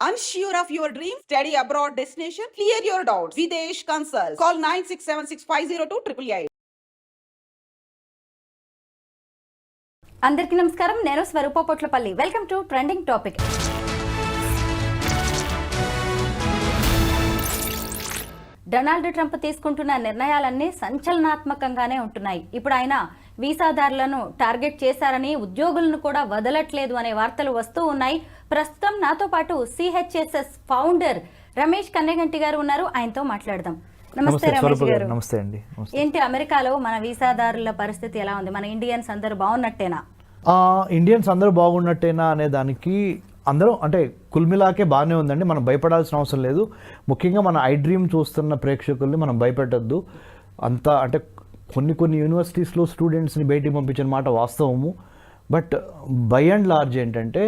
Unsure of your dream? Study abroad destination? Clear your doubts. Videsh Consult. Call 9676502888. అందరికీ నమస్కారం. నేను Swaroopa Potlapalli. Welcome to trending topic. Donald Trump తీసుకుంటున్న నిర్ణయాలన్నీ సంచలనాత్మకంగానే ఉంటున్నాయి. ఇప్పుడు ఆయన వీసాదారులను టార్గెట్ చేశారని, ఉద్యోగులను కూడా వదలట్లేదు అనే వార్తలు వస్తూ ఉన్నాయి. ప్రస్తుతం నాతో పాటు CHSS ఫౌండర్ రమేష్ కన్నెగంటి గారు ఉన్నారు. ఆయనతో మాట్లాడదాం. నమస్తే రమేష్ గారు. నమస్తే అండి. ఏంటి అమెరికాలో మన వీసాదారుల పరిస్థితి ఎలా ఉంది? మన ఇండియన్స్ అందరూ బాగున్నట్టేనా? ఇండియన్స్ అందరూ బాగున్నట్టేనా అనే దానికి అందరూ అంటే కుల్మిలాకే బాగానే ఉందండి. మనం భయపడాల్సిన అవసరం లేదు. ముఖ్యంగా మన ఐ డ్రీమ్ చూస్తున్న ప్రేక్షకుల్ని మనం భయపెట్టద్దు. అంతా అంటే కొన్ని యూనివర్సిటీస్లో స్టూడెంట్స్ని బయటికి పంపించిన మాట వాస్తవము. బట్ బై అండ్ లార్జ్ ఏంటంటే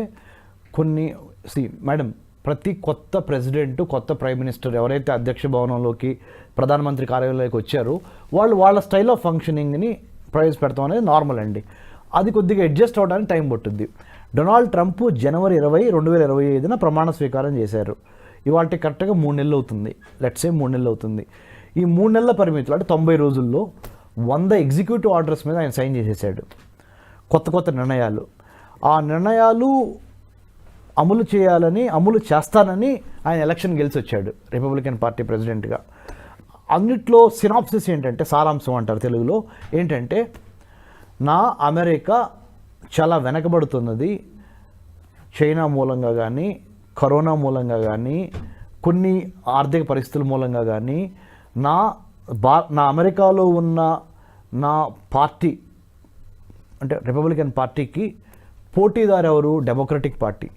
మేడం, ప్రతి కొత్త ప్రెసిడెంట్, కొత్త ప్రైమ్ మినిస్టర్ ఎవరైతే అధ్యక్ష భవనంలోకి, ప్రధానమంత్రి కార్యాలయంలోకి వచ్చారో వాళ్ళ స్టైల్ ఆఫ్ ఫంక్షనింగ్ని ప్రవేశపెడతాం అనేది నార్మల్ అండి. అది కొద్దిగా అడ్జస్ట్ అవ్వడానికి టైం పట్టుద్ది. డొనాల్డ్ ట్రంప్ జనవరి 20, 2025 ప్రమాణ స్వీకారం చేశారు. ఇవాళ కరెక్ట్గా 3 నెలలు అవుతుంది. లెట్స్ సే 3 నెలలు అవుతుంది. ఈ 3 నెలల పరిమితులు అంటే 90 రోజుల్లో 100 ఎగ్జిక్యూటివ్ ఆర్డర్స్ మీద ఆయన సైన్ చేసేసాడు. కొత్త నిర్ణయాలు. ఆ నిర్ణయాలు అమలు చేస్తానని ఆయన ఎలక్షన్ గెలిచి వచ్చాడు రిపబ్లికన్ పార్టీ ప్రెసిడెంట్గా. అన్నిట్లో సినాప్సిస్ ఏంటంటే, సారాంశం అంటారు తెలుగులో, ఏంటంటే అమెరికా చాలా వెనకబడుతున్నది. చైనా మూలంగా కానీ, కరోనా మూలంగా కానీ, కొన్ని ఆర్థిక పరిస్థితుల మూలంగా కానీ నా అమెరికాలో ఉన్న నా పార్టీ అంటే రిపబ్లికన్ పార్టీకి పోటీదారు ఎవరు? Democratic party.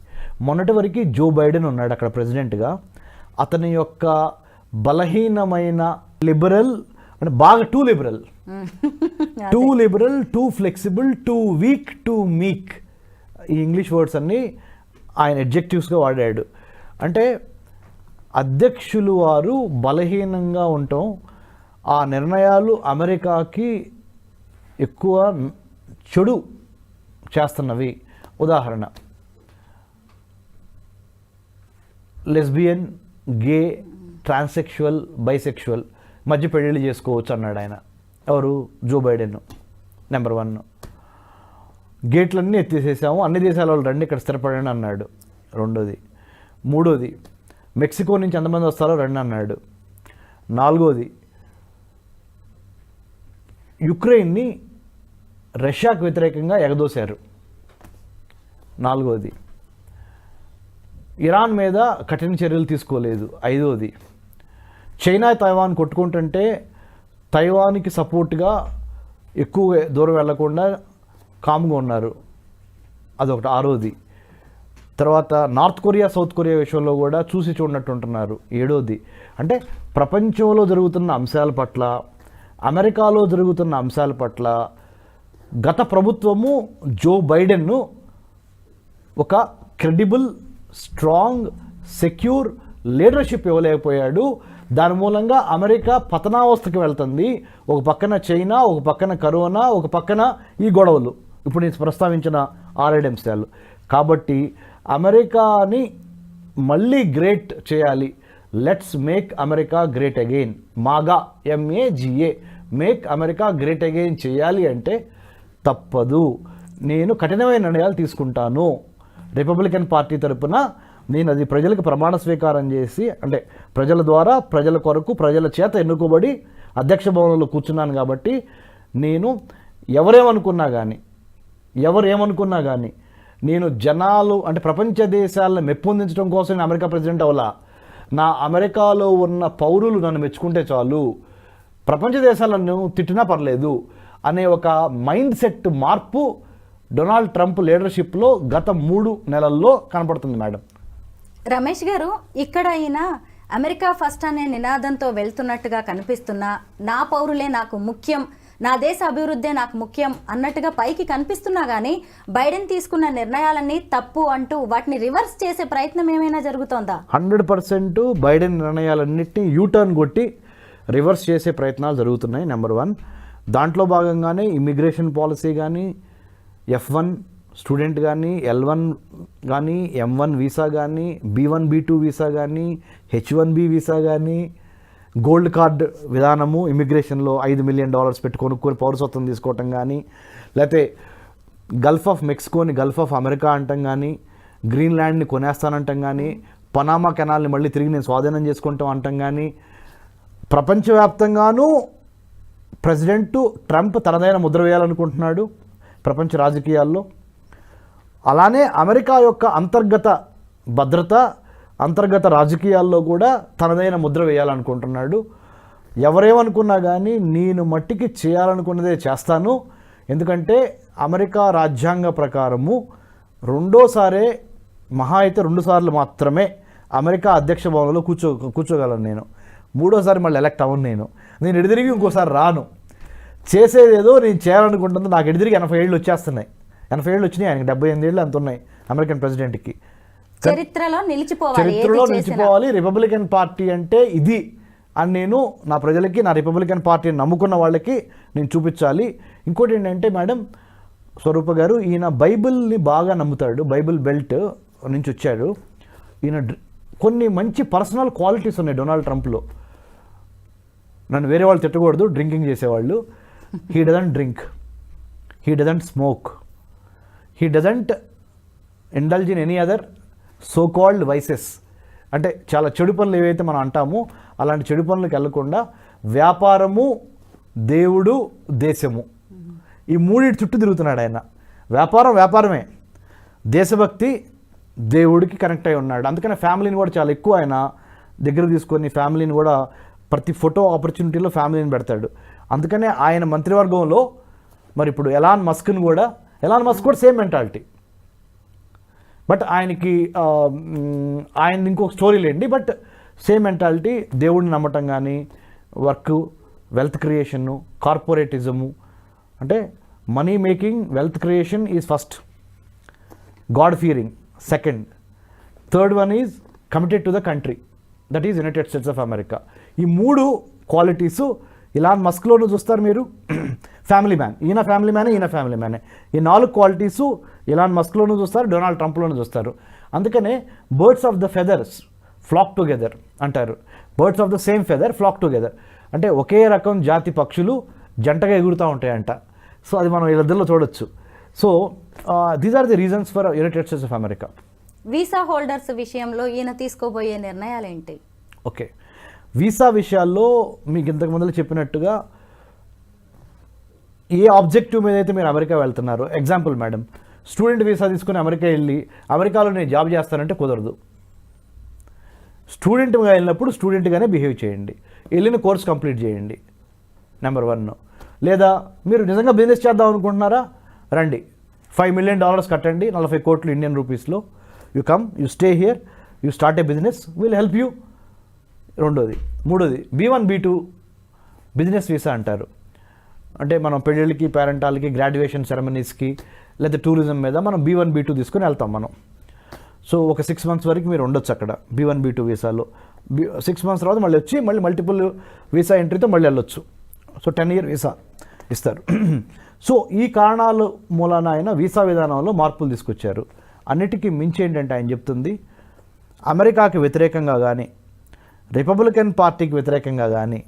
మొన్నటి వరకు జో బైడెన్ ఉన్నాడు అక్కడ ప్రెసిడెంట్గా. అతని యొక్క బలహీనమైన లిబరల్ అంటే బాగా too liberal, two flexible, two week, two మీక్, ఈ ఇంగ్లీష్ వర్డ్స్ అన్నీ ఆయన అడ్జెక్టివ్స్గా వాడాడు. అంటే అధ్యక్షులు వారు బలహీనంగా ఉండటం, ఆ నిర్ణయాలు అమెరికాకి ఎక్కువ చెడు చేస్తున్నవి. ఉదాహరణ, లెస్బియన్, గే, ట్రాన్సెక్షువల్, బైసెక్షువల్ మధ్య పెళ్ళిళ్ళు చేసుకోవచ్చు అన్నాడు ఆయన. ఎవరు? Joe Biden. నెంబర్ 1. గేట్లన్నీ ఎత్తేసేసాము, అన్ని దేశాల వాళ్ళు రండి ఇక్కడ స్థిరపడండి అన్నాడు. 2ది. 3ది, మెక్సికో నుంచి ఎంతమంది వస్తారో రండి అన్నాడు. 4ది, యుక్రెయిన్ని రష్యాకు వ్యతిరేకంగా ఎగదోశారు. 4ది, ఇరాన్ మీద కఠిన చర్యలు తీసుకోలేదు. 5ది, చైనా తైవాన్ కొట్టుకుంటుంటే తైవాన్కి సపోర్ట్గా ఎక్కువ దూరం వెళ్లకుండా కామ్గా ఉన్నారు. అదొకటి. 6ది, తర్వాత నార్త్ కొరియా, సౌత్ కొరియా విషయంలో కూడా చూసి చూడనట్టు ఉంటున్నారు. 7ది, అంటే ప్రపంచంలో జరుగుతున్న అంశాల పట్ల, అమెరికాలో జరుగుతున్న అంశాల పట్ల గత ప్రభుత్వము జో బైడెన్ను ఒక క్రెడిబుల్, స్ట్రాంగ్, సెక్యూర్ లీడర్షిప్ ఇవ్వలేకపోయాడు. దాని మూలంగా అమెరికా పతనావస్థకి వెళ్తుంది. ఒక పక్కన చైనా, ఒక పక్కన కరోనా, ఒక పక్కన ఈ గొడవలు, ఇప్పుడు నేను ప్రస్తావించిన 6 అంశాలు. కాబట్టి అమెరికాని మళ్ళీ గ్రేట్ చేయాలి. Let's make America great again. MAGA, MAGA, make America great again చేయాలి అంటే తప్పదు. నేను కఠినమైన నిర్ణయాలు తీసుకుంటాను. రిపబ్లికన్ పార్టీ తరపున నేను అది ప్రజలకు ప్రమాణ స్వీకారం చేసి, అంటే ప్రజల ద్వారా, ప్రజల కొరకు, ప్రజల చేత ఎన్నుకోబడి అధ్యక్ష భవనంలో కూర్చున్నాను. కాబట్టి నేను ఎవరేమనుకున్నా కానీ నేను జనాలు అంటే ప్రపంచ దేశాలను మెప్పొందించడం కోసం అమెరికా ప్రెసిడెంట్ అవ్వాలా. నా అమెరికాలో ఉన్న పౌరులు నన్ను మెచ్చుకుంటే చాలు, ప్రపంచ దేశాలను తిట్టినా పర్లేదు అనే ఒక మైండ్ సెట్ మార్పు డొనాల్డ్ ట్రంప్ లీడర్షిప్లో గత 3 నెలల్లో కనపడుతుంది మేడం. రమేష్ గారు, ఇక్కడ అయినా అమెరికా ఫస్ట్ అనే నినాదంతో వెళ్తున్నట్టుగా కనిపిస్తున్నా, నా పౌరులే నాకు ముఖ్యం, నా దేశ అభివృద్ధే నాకు ముఖ్యం అన్నట్టుగా పైకి కనిపిస్తున్నా కానీ బైడెన్ తీసుకున్న నిర్ణయాలన్నీ తప్పు అంటూ వాటిని రివర్స్ చేసే ప్రయత్నం ఏమైనా జరుగుతోందా? 100% బైడెన్ నిర్ణయాలన్నింటినీ యూటర్న్ కొట్టి రివర్స్ చేసే ప్రయత్నాలు జరుగుతున్నాయి. నెంబర్ 1. దాంట్లో భాగంగానే ఇమిగ్రేషన్ పాలసీ కానీ, F1 స్టూడెంట్ కానీ L1 కానీ M1 వీసా కానీ B1 B2 వీసా కానీ H1B వీసా కానీ గోల్డ్ కార్డ్ విధానము ఇమిగ్రేషన్లో $5 మిలియన్ పెట్టి కొనుక్కొని పౌరసత్వం తీసుకోవటం కానీ, లేకపోతే గల్ఫ్ ఆఫ్ మెక్సికోని గల్ఫ్ ఆఫ్ అమెరికా అంటాం కానీ, గ్రీన్లాండ్ని కొనేస్తానంటాం కానీ, పనామా కెనాల్ని మళ్ళీ తిరిగి నేను స్వాధీనం చేసుకుంటాం అంటాం కానీ, ప్రపంచవ్యాప్తంగానూ ప్రెసిడెంట్ ట్రంప్ తనదైన ముద్ర వేయాలనుకుంటున్నాడు ప్రపంచ రాజకీయాల్లో. అలానే అమెరికా యొక్క అంతర్గత భద్రత, అంతర్గత రాజకీయాల్లో కూడా తనదైన ముద్ర వేయాలనుకుంటున్నాడు. ఎవరేమనుకున్నా కానీ నేను మట్టికి చేయాలనుకున్నదే చేస్తాను. ఎందుకంటే అమెరికా రాజ్యాంగ ప్రకారము రెండోసారే, మహా అయితే 2 సార్లు మాత్రమే అమెరికా అధ్యక్ష భవనంలో కూర్చోగలను నేను. 3వ సారి మళ్ళీ ఎలక్ట్ అవ్వను. నేను ఎడిదిరిగి ఇంకోసారి రాను. చేసేదేదో నేను చేయాలనుకుంటుంది. నాకు ఎడిదిరిగి 80 ఏళ్ళు వచ్చేస్తున్నాయి. 80 ఏళ్ళు వచ్చినాయి, ఆయనకి 78 ఏళ్ళు అంత ఉన్నాయి అమెరికన్ ప్రెసిడెంట్కి. చరిత్రలో నిలిచిపోవాలి. రిపబ్లికన్ పార్టీ అంటే ఇది అని నేను నా ప్రజలకి, నా రిపబ్లికన్ పార్టీని నమ్ముకున్న వాళ్ళకి నేను చూపించాలి. ఇంకోటి ఏంటంటే మేడం, స్వరూప గారు, ఈయన బైబిల్ని బాగా నమ్ముతాడు. బైబిల్ బెల్ట్ నుంచి వచ్చాడు ఈయన. కొన్ని మంచి పర్సనల్ క్వాలిటీస్ ఉన్నాయి డొనాల్డ్ ట్రంప్లో. నన్ను వేరే వాళ్ళు తిట్టకూడదు, డ్రింకింగ్ చేసేవాళ్ళు. He doesn't drink, he doesn't smoke, he doesn't indulge in any other so called vices. అంటే చాలా చెడు పనులు ఏవైతే మనం అంటామో అలాంటి చెడు పనులకు వెళ్లకుండా వ్యాపారము, దేవుడు, దేశము, ఈ మూడింటి చుట్టూ తిరుగుతున్నాడు ఆయన. వ్యాపారమే, దేశభక్తి, దేవుడికి కనెక్ట్ అయి ఉన్నాడు. అందుకనే ఫ్యామిలీని కూడా చాలా ఎక్కువ ఆయన దగ్గర తీసుకొని ఫ్యామిలీని కూడా ప్రతి ఫోటో ఆపర్చునిటీలో ఫ్యామిలీని పెడతాడు. అందుకనే ఆయన మంత్రివర్గంలో మరి ఇప్పుడు ఎలాన్ మస్క్ కూడా సేమ్ మెంటాలిటీ. బట్ ఆయనకి ఆయన ఇంకొక స్టోరీ లేండి. బట్ సేమ్ మెంటాలిటీ, దేవుడిని నమ్మటం కానీ, వర్క్, వెల్త్ క్రియేషను, కార్పొరేటిజము. అంటే money making, wealth creation is first, God fearing second, third one is committed to the country, that is United States of America. ఈ 3 qualities Elon మస్క్లోనూ చూస్తారు మీరు. Family man, ఈయన family మ్యానే. ఈ 4 qualities Elon మస్క్లోనూ చూస్తారు, డొనాల్డ్ ట్రంప్లోనూ చూస్తారు. అందుకనే birds of the feathers flock together అంటారు. Birds of the same feather flock together అంటే ఒకే రకం జాతి పక్షులు జంటగా ఎగురుతూ ఉంటాయంట. సో అది మనం వీళ్ళిద్దరిలో చూడొచ్చు. So these are the reasons for United States of America. Visa holders విషయంలో ఈయన తీసుకోబోయే నిర్ణయాలు ఏంటి? ఓకే, వీసా విషయాల్లో మీకు ఇంతకు ముందు చెప్పినట్టుగా ఏ ఆబ్జెక్టివ్ మీద అయితే మీరు అమెరికా వెళ్తున్నారు, ఎగ్జాంపుల్ మేడం, స్టూడెంట్ వీసా తీసుకుని అమెరికా వెళ్ళి అమెరికాలో నేను జాబ్ చేస్తానంటే కుదరదు. స్టూడెంట్గా వెళ్ళినప్పుడు స్టూడెంట్గానే బిహేవ్ చేయండి, వెళ్ళిన కోర్స్ కంప్లీట్ చేయండి, నెంబర్ 1. లేదా మీరు నిజంగా బిజినెస్ చేద్దాం అనుకుంటున్నారా, రండి, $5 మిలియన్ కట్టండి, 40 కోట్లు ఇండియన్ రూపీస్లో. You come, you stay here, you start A business, will help you. రెండోది. మూడోది B1 B2 బిజినెస్ వీసా అంటారు. అంటే మనం పెళ్ళిళ్ళకి, పేరెంటాలకి, గ్రాడ్యుయేషన్ సెరమనీస్కి, లేదా టూరిజం మీద మనం B1 B2 తీసుకుని వెళ్తాం మనం. సో ఒక 6 మంత్స్ వరకు మీరు ఉండొచ్చు అక్కడ B1 B2 వీసాలో. 6 మంత్స్ తర్వాత మళ్ళీ వచ్చి మళ్ళీ మల్టిపుల్ వీసా ఎంట్రీతో మళ్ళీ వెళ్ళొచ్చు. సో 10 ఇయర్ వీసా ఇస్తారు. సో ఈ కారణాల మూలాన ఆయన వీసా విధానంలో మార్పులు తీసుకొచ్చారు. అన్నిటికీ మించి ఏంటంటే ఆయన చెప్తుంది, అమెరికాకి వ్యతిరేకంగా కానీ, రిపబ్లికన్ పార్టీకి వ్యతిరేకంగా కానీ,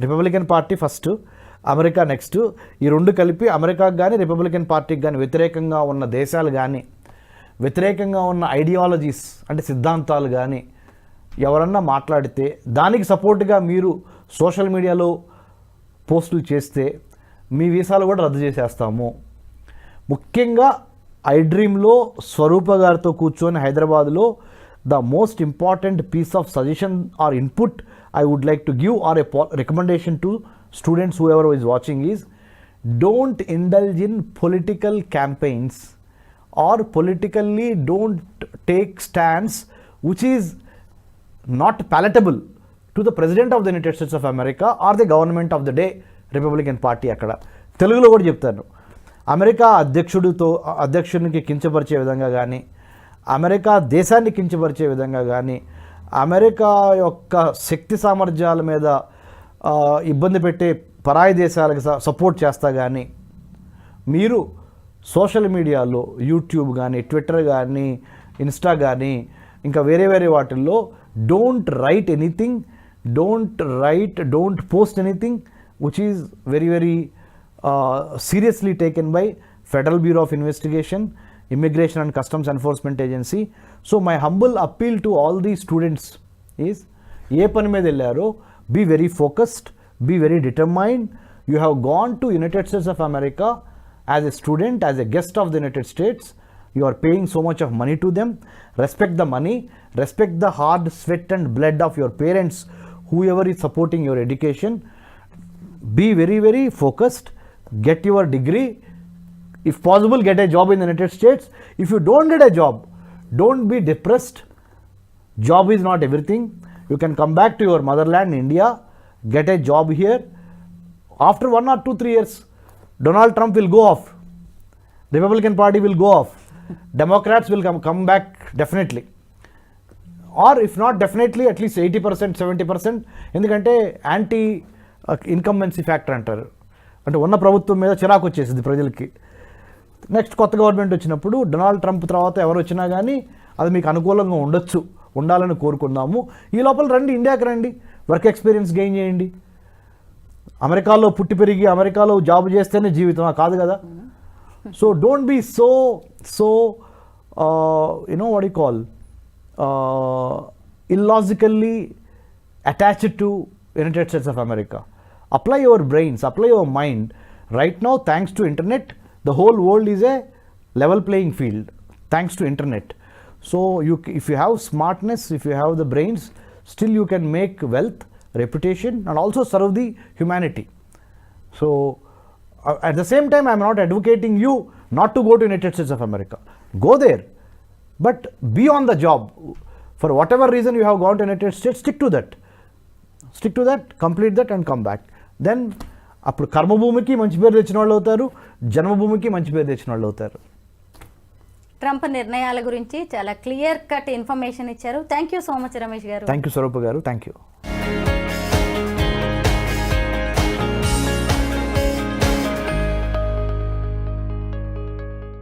Republican party first, America next, ఈ 2 కలిపి అమెరికాకి కానీ రిపబ్లికన్ పార్టీకి కానీ వ్యతిరేకంగా ఉన్న దేశాలు కానీ, వ్యతిరేకంగా ఉన్న ఐడియాలజీస్ అంటే సిద్ధాంతాలు కానీ ఎవరన్నా మాట్లాడితే దానికి సపోర్ట్గా మీరు సోషల్ మీడియాలో పోస్టులు చేస్తే మీ వీసాలు కూడా రద్దు చేసేస్తాము. ముఖ్యంగా ఐడ్రీమ్లో స్వరూప గారితో కూర్చొని హైదరాబాద్లో the most important piece of suggestion or input I would like to give or a recommendation to students, whoever is watching, is don't indulge in political campaigns or politically don't take stance which is not palatable to the President of the United States of America or the government of the day, Republican Party. అక్కడ తెలుగులో కూడా చెప్తాను, America అధ్యక్షునికి కించపరిచే విధంగా కానీ, America దేశాన్ని కించపరిచే విధంగా కానీ, అమెరికా యొక్క శక్తి సామర్థ్యాల మీద ఇబ్బంది పెట్టే పరాయి దేశాలకు సపోర్ట్ చేస్తా కానీ మీరు సోషల్ మీడియాలో యూట్యూబ్ కానీ ట్విట్టర్ కానీ ఇన్స్టా కానీ ఇంకా వేరే వేరే వాటిల్లో don't write anything, don't post anything which is very very seriously taken by Federal Bureau of Investigation, Immigration and Customs Enforcement Agency. So my humble appeal to all the students is, ఏ పని మీద వెళ్ళారో be very focused, be very determined. You have gone to United States of America as a student, as a guest of the United States. You are paying so much of money to them. Respect the money, respect the hard sweat and blood of your parents, whoever is supporting your education. Be very very focused, get your degree, if possible get a job in the United States. If you don't get a job, don't be depressed. Job is not everything. You can come back to your motherland India, get a job here. After 1 or 2, 3 years Donald Trump will go off, Republican Party will go off, Democrats will come back definitely, or if not definitely at least 80%, 70%. ఎందుకంటే anti incumbency factor అంటారు, అంటే ఉన్న ప్రభుత్వం మీద చిరాకు వచ్చేసింది ప్రజలకి. Next కొత్త గవర్నమెంట్ వచ్చినప్పుడు డొనాల్డ్ ట్రంప్ తర్వాత ఎవరు వచ్చినా కానీ అది మీకు అనుకూలంగా ఉండాలని కోరుకుందాము. ఈ లోపల రండి, ఇండియాకి రండి, వర్క్ ఎక్స్పీరియన్స్ గెయిన్ చేయండి. అమెరికాలో పుట్టి పెరిగి అమెరికాలో జాబ్ చేస్తేనే జీవితం కాదు కదా. So don't be so what you call illogically attached to United States of America. Apply your brains, apply your mind. Right now thanks to internet the whole world is a level playing field thanks to internet. So if you have smartness, if you have the brains, still you can make wealth, reputation, and also serve the humanity. So at the same time, I am not advocating you not to go to United States of America. Go there, but be on the job. For whatever reason you have gone to United States, stick to that, complete that and come back. Then అప్పుడు కర్మభూమికి మంచి పేరు తెచ్చిన వాళ్ళు అవుతారు, జన్మభూమికి మంచి పేరు తెచ్చిన వాళ్ళు అవుతారు. ట్రంప్ నిర్ణయాల గురించి చాలా క్లియర్ కట్ ఇన్ఫర్మేషన్ ఇచ్చారు. Thank you so much Ramesh garu. Thank you స్వరూప గారు, థ్యాంక్ యూ.